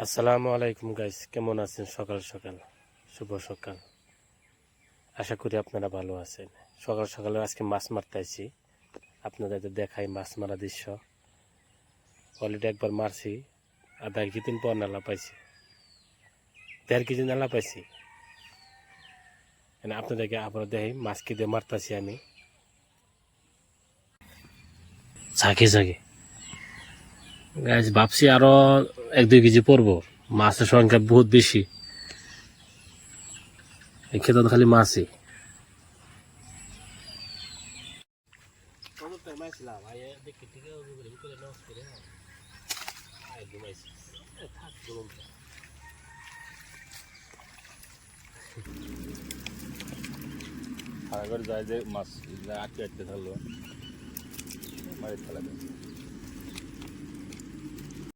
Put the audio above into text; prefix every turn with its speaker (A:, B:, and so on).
A: আসসালামু আলাইকুম গাইস, কেমন আছেন? সকাল সকাল শুভ সকাল। আশা করি আপনারা ভালো আছেন। সকাল সকালে আজকে মাছ মারতে আইছি, আপনাদের দেখাই মাছ মারা দৃশ্য। অলরেডি একবার মারছি, আর 1.5 দিন পর নালা পাইছি, 1.5 কেজি নালা পাইছি। আপনাদেরকে আবার দেখাই মাছ কি দিয়ে মারতেছি আমি। ঝাঁকে ঝাঁকে গাইস, ভাবছি আরো 1-2 কেজি পড়বো। মাছের সংখ্যা বহুত বেশি, এই ক্ষেত্রে খালি মাছই।
B: সারাগর যায় যে মাছ আটকে আটকে থাকলো মারি ফেলা যায়।